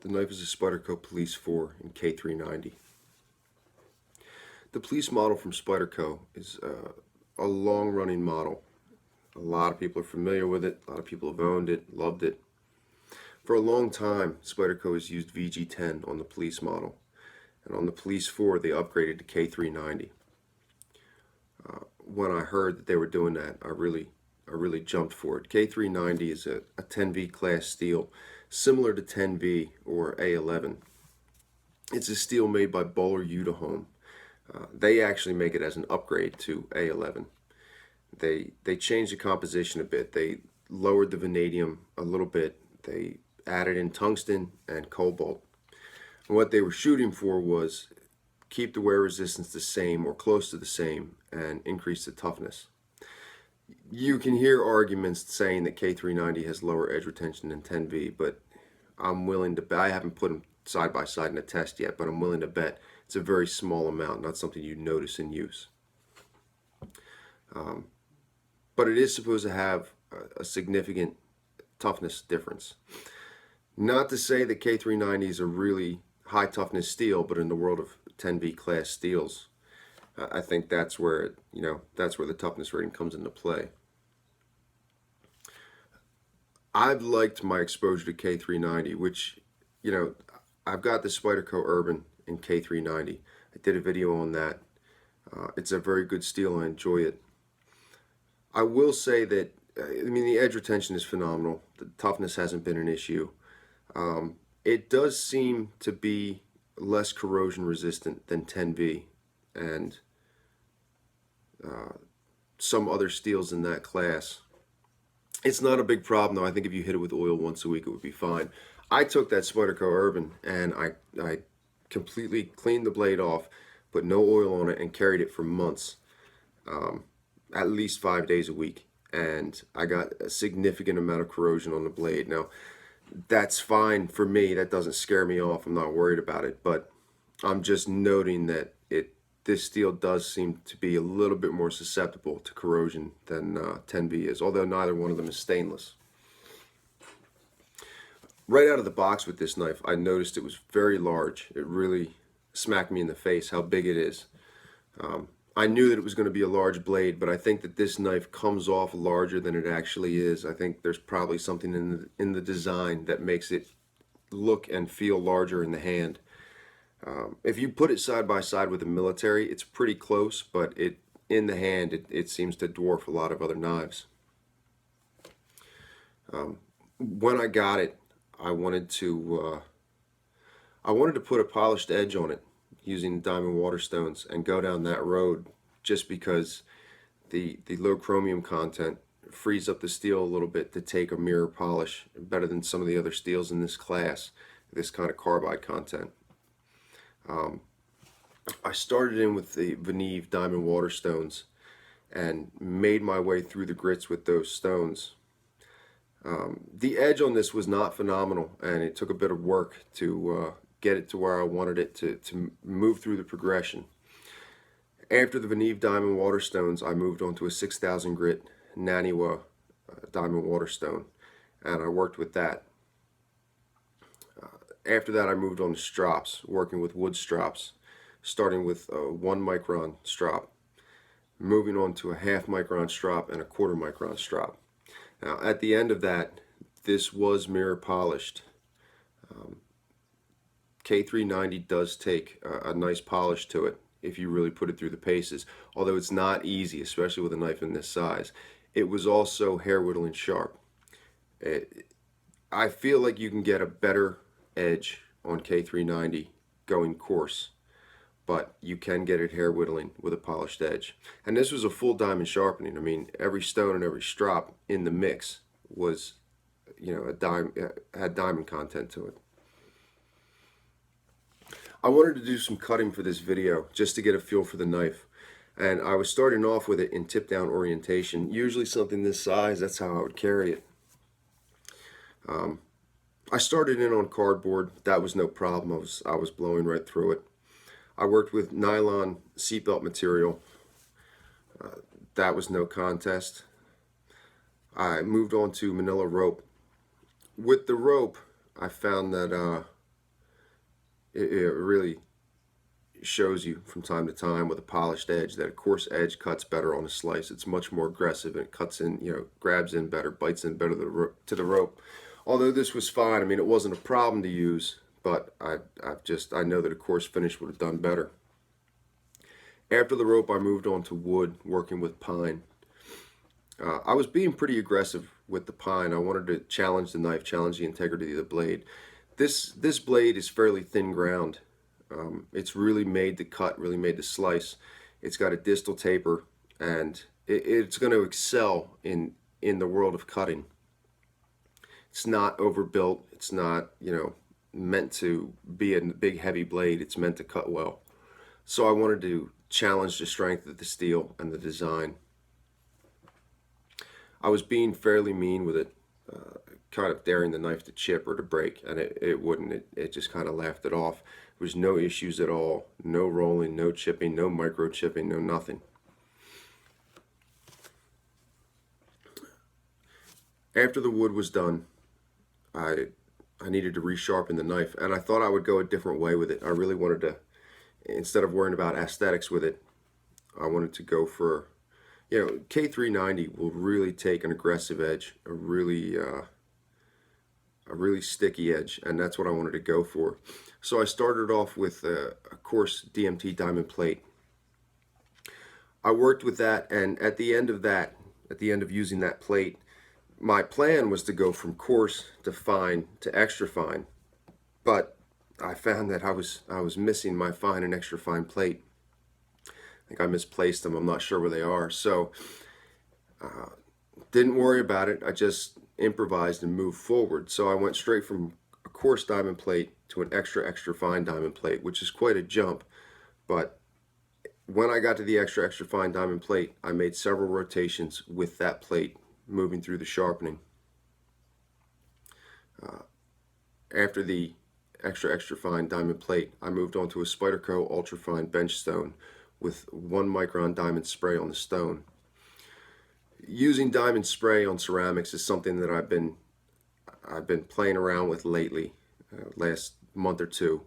The knife is a Spyderco Police 4 in K390. The Police model from Spyderco is a long-running model. A lot of people are familiar with it. A lot of people have owned it, loved it. For a long time, Spyderco has used VG10 on the Police model. And on the Police 4, they upgraded to K390. When I heard that they were doing that, I really jumped for it. K390 is a 10V class steel, similar to 10V or A11. It's a steel made by Bowler Udahome. They actually make it as an upgrade to A11. They changed the composition a bit. They lowered the vanadium a little bit. They added in tungsten and cobalt. And what they were shooting for was keep the wear resistance the same or close to the same and increase the toughness. You can hear arguments saying that K390 has lower edge retention than 10V, but I'm willing to bet, I haven't put them side by side in a test yet, but I'm willing to bet it's a very small amount, not something you notice in use. But it is supposed to have a significant toughness difference. Not to say that K390 is a really high toughness steel, but in the world of 10V class steels, I think that's where that's where the toughness rating comes into play. I've liked my exposure to K390, which, I've got the Spyderco Urban in K390. I did a video on that. It's a very good steel. I enjoy it. I will say that, the edge retention is phenomenal. The toughness hasn't been an issue. It does seem to be less corrosion resistant than 10V and some other steels in that class. It's not a big problem though. I think if you hit it with oil once a week, it would be fine. I took that Spyderco Urban and I completely cleaned the blade off, put no oil on it, and carried it for months, at least 5 days a week. And I got a significant amount of corrosion on the blade. Now, that's fine for me. That doesn't scare me off. I'm not worried about it. But I'm just noting that this steel does seem to be a little bit more susceptible to corrosion than 10V is, although neither one of them is stainless. Right out of the box with this knife, I noticed it was very large. It really smacked me in the face how big it is. I knew that it was going to be a large blade, but I think that this knife comes off larger than it actually is. I think there's probably something in the design that makes it look and feel larger in the hand. If you put it side by side with a military, it's pretty close, but in the hand, it seems to dwarf a lot of other knives. When I got it, I wanted to put a polished edge on it using diamond waterstones and go down that road, just because the low chromium content frees up the steel a little bit to take a mirror polish better than some of the other steels in this class, this kind of carbide content. I started in with the Veneve diamond waterstones and made my way through the grits with those stones. The edge on this was not phenomenal, and it took a bit of work to get it to where I wanted it to move through the progression. After the Veneve diamond waterstones, I moved on to a 6,000 grit Naniwa diamond waterstone, and I worked with that. After that, I moved on to strops, working with wood strops, starting with a 1 micron strop, moving on to a 1/2 micron strop and a 1/4 micron strop. Now, at the end of that, this was mirror polished. K390 does take a nice polish to it if you really put it through the paces, although it's not easy, especially with a knife in this size. It was also hair whittling sharp. I feel like you can get a better edge on K390 going coarse, but you can get it hair whittling with a polished edge. And this was a full diamond sharpening. Every stone and every strop in the mix was, had diamond content to it. I wanted to do some cutting for this video just to get a feel for the knife, and I was starting off with it in tip down orientation. Usually something this size, that's how I would carry it. I started in on cardboard. That was no problem. I was blowing right through it. I worked with nylon seatbelt material. That was no contest. I moved on to manila rope. With the rope, I found that it really shows you from time to time with a polished edge that a coarse edge cuts better on a slice. It's much more aggressive and it cuts in, grabs in better, bites in better to the rope. Although this was fine, I mean, it wasn't a problem to use, but I know that a coarse finish would have done better. After the rope, I moved on to wood, working with pine. I was being pretty aggressive with the pine. I wanted to challenge the knife, challenge the integrity of the blade. This blade is fairly thin ground. It's really made to cut, really made to slice. It's got a distal taper, and it's going to excel in the world of cutting. It's not overbuilt. It's not, meant to be a big heavy blade. It's meant to cut well. So I wanted to challenge the strength of the steel and the design. I was being fairly mean with it, kind of daring the knife to chip or to break, and it wouldn't. It just kind of laughed it off. There was no issues at all, no rolling, no chipping, no microchipping, no nothing. After the wood was done, I needed to resharpen the knife, and I thought I would go a different way with it. I really wanted to, instead of worrying about aesthetics with it, I wanted to go for, K390 will really take an aggressive edge, a really sticky edge, and that's what I wanted to go for. So I started off with a Coarse DMT diamond plate. I worked with that, and at the end of using that plate, my plan was to go from coarse to fine to extra fine, but I found that I was missing my fine and extra fine plate. I think I misplaced them. I'm not sure where they are. So didn't worry about it. I just improvised and moved forward. So I went straight from a coarse diamond plate to an extra fine diamond plate, which is quite a jump. But when I got to the extra fine diamond plate, I made several rotations with that plate, moving through the sharpening. After the extra fine diamond plate, I moved on to a Spyderco ultrafine bench stone with 1 micron diamond spray on the stone. Using diamond spray on ceramics is something that I've been playing around with lately, last month or two,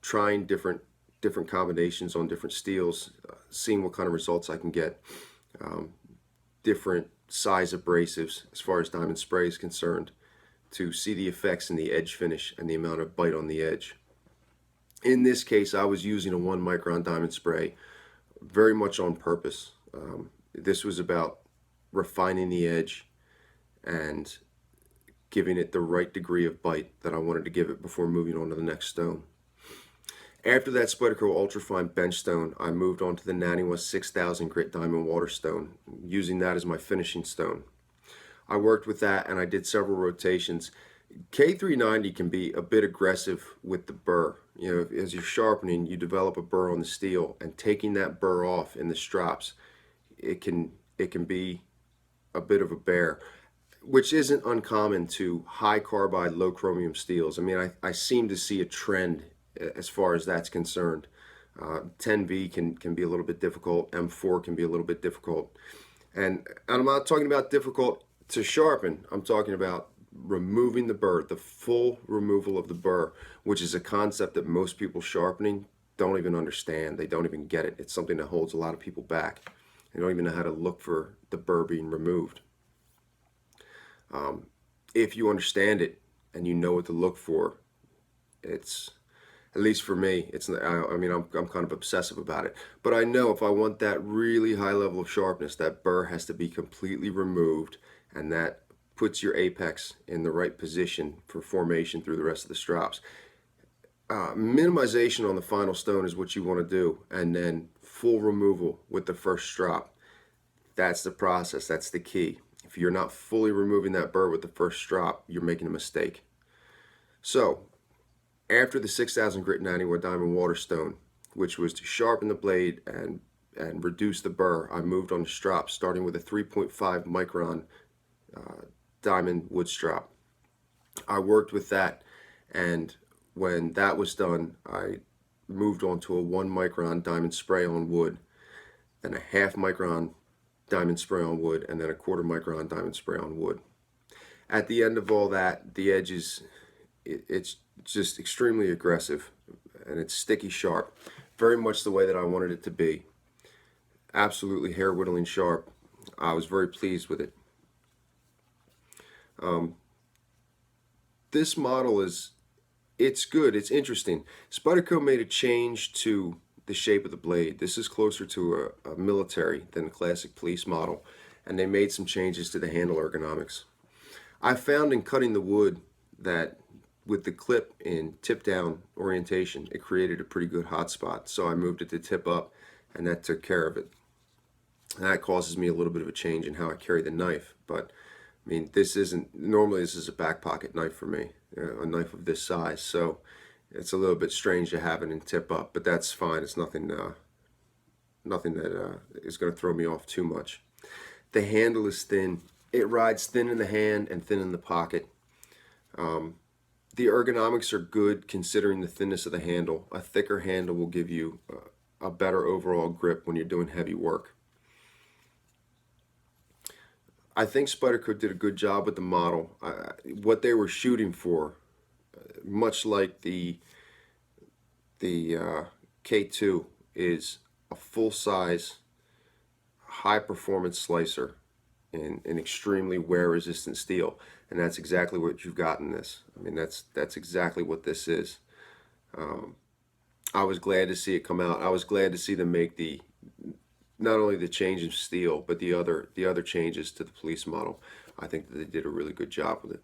trying different combinations on different steels, seeing what kind of results I can get, different size abrasives as far as diamond spray is concerned, to see the effects in the edge finish and the amount of bite on the edge. In this case, I was using a 1 micron diamond spray very much on purpose. This was about refining the edge and giving it the right degree of bite that I wanted to give it before moving on to the next stone. After that Spyderco ultrafine bench stone, I moved on to the Naniwa 6000 grit diamond water stone, using that as my finishing stone. I worked with that and I did several rotations. K390 can be a bit aggressive with the burr. As you're sharpening, you develop a burr on the steel, and taking that burr off in the strops, it can be a bit of a bear, which isn't uncommon to high carbide, low chromium steels. I mean, I seem to see a trend as far as that's concerned. 10V can be a little bit difficult. M4 can be a little bit difficult. And I'm not talking about difficult to sharpen. I'm talking about removing the burr, the full removal of the burr, which is a concept that most people sharpening don't even understand. They don't even get it. It's something that holds a lot of people back. They don't even know how to look for the burr being removed. If you understand it and you know what to look for, it's, at least for me, it's, I mean, I'm kind of obsessive about it. But I know if I want that really high level of sharpness, that burr has to be completely removed, and that puts your apex in the right position for formation through the rest of the strops. Minimization on the final stone is what you want to do, and then full removal with the first strop. That's the process. That's the key. If you're not fully removing that burr with the first strop, you're making a mistake. So after the 6000 grit 91 diamond water stone, which was to sharpen the blade and reduce the burr, I moved on to strops, starting with a 3.5 micron diamond wood strop. I worked with that, and when that was done, I moved on to a 1 micron diamond spray on wood, then a half micron diamond spray on wood, and then a 1/4 micron diamond spray on wood. At the end of all that, the edges it's just extremely aggressive, and it's sticky sharp, very much the way that I wanted it to be. Absolutely hair whittling sharp. I was very pleased with it. This model it's good, it's interesting. Spyderco made a change to the shape of the blade. This is closer to a military than the classic police model, and they made some changes to the handle ergonomics. I found in cutting the wood that with the clip in tip down orientation, it created a pretty good hot spot, so I moved it to tip up, and that took care of it. And that causes me a little bit of a change in how I carry the knife, but I mean, this isn't, normally this is a back pocket knife for me, a knife of this size, so it's a little bit strange to have it in tip up, but that's fine. It's nothing that is going to throw me off too much. The handle is thin. It rides thin in the hand and thin in the pocket. The ergonomics are good considering the thinness of the handle. A thicker handle will give you a better overall grip when you're doing heavy work. I think Spyderco did a good job with the model. What they were shooting for, much like the K2, is a full-size, high-performance slicer in extremely wear-resistant steel, and that's exactly what you've got in this. I mean, that's exactly what this is. I was glad to see it come out. I was glad to see them make not only the change in steel, but the other changes to the police model. I think that they did a really good job with it.